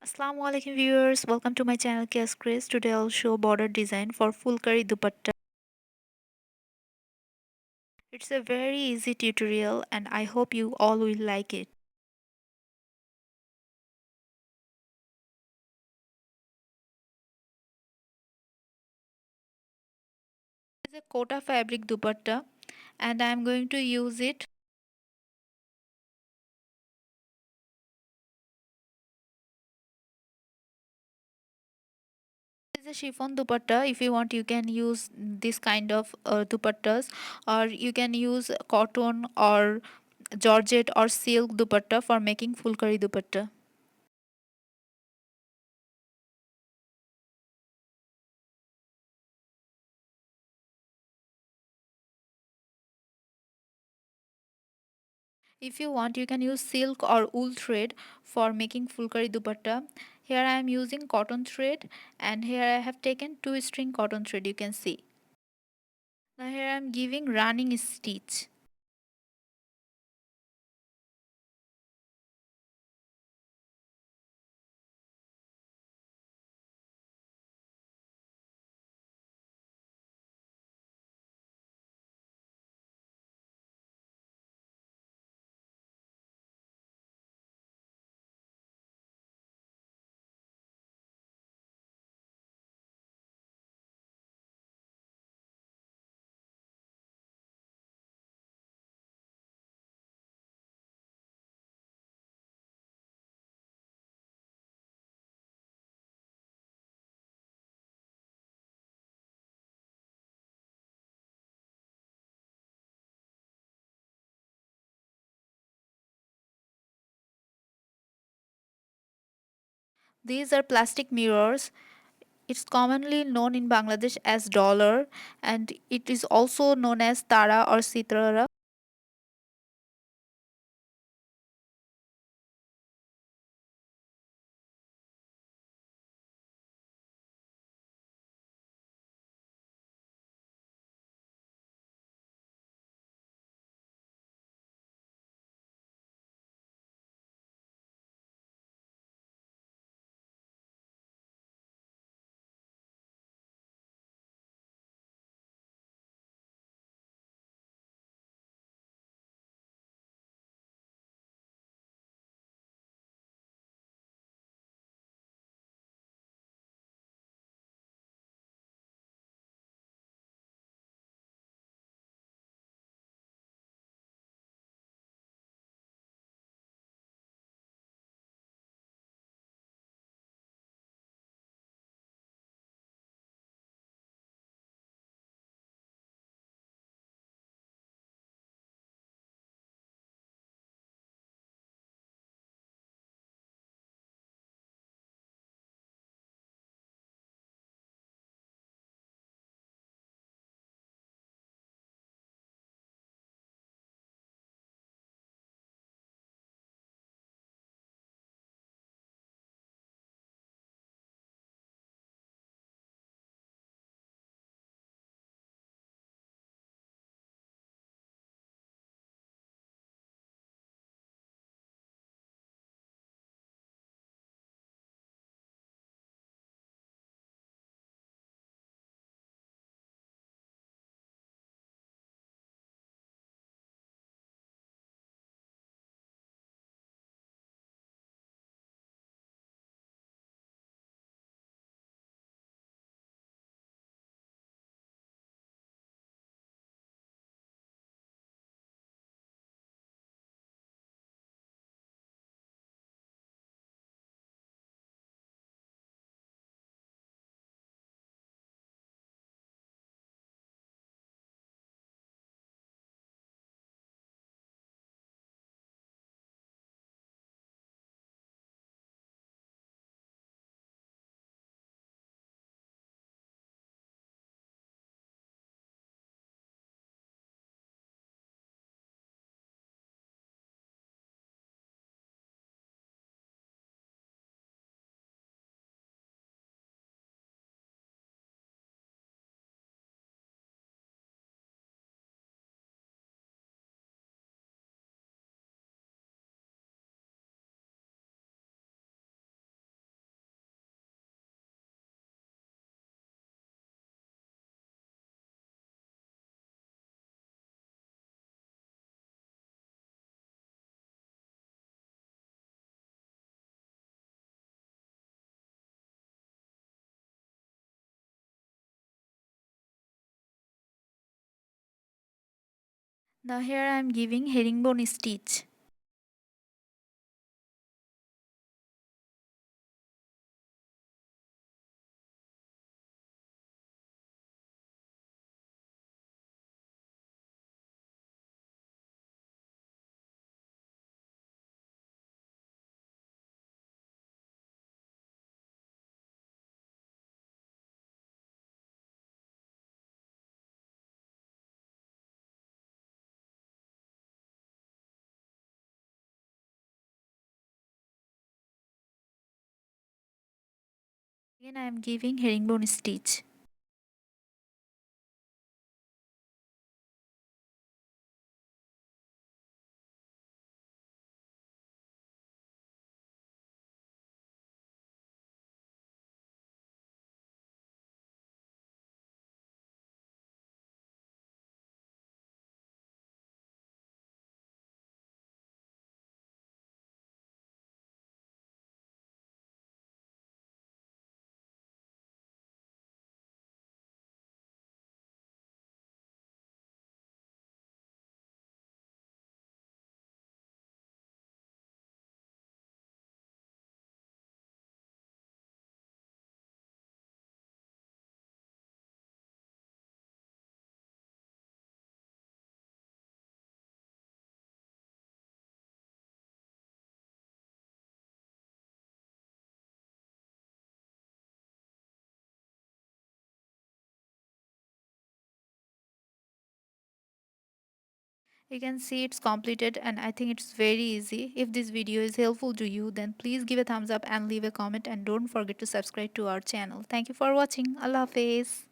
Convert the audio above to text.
Assalamu alaikum viewers, welcome to my channel Craze. Today I'll show border design for Phulkari dupatta. It's a very easy tutorial and I hope you all will like it. It's a kota fabric dupatta and I'm going to use it. It's a chiffon dupatta. If you want you can use this kind of dupattas, or you can use cotton or georgette or silk dupatta for making Phulkari dupatta. If you want, you can use silk or wool thread for making Phulkari dupatta. Here I am using cotton thread and here I have taken 2 string cotton thread, you can see. Now here I am giving running stitch. These are plastic mirrors. It's commonly known in Bangladesh as dollar and it is also known as tara or sitara. Now here I am giving herringbone stitch. Again I am giving herringbone stitch. You can see it's completed and I think it's very easy. If this video is helpful to you, then please give a thumbs up and leave a comment, and don't forget to subscribe to our channel. Thank you for watching. Allah Hafiz.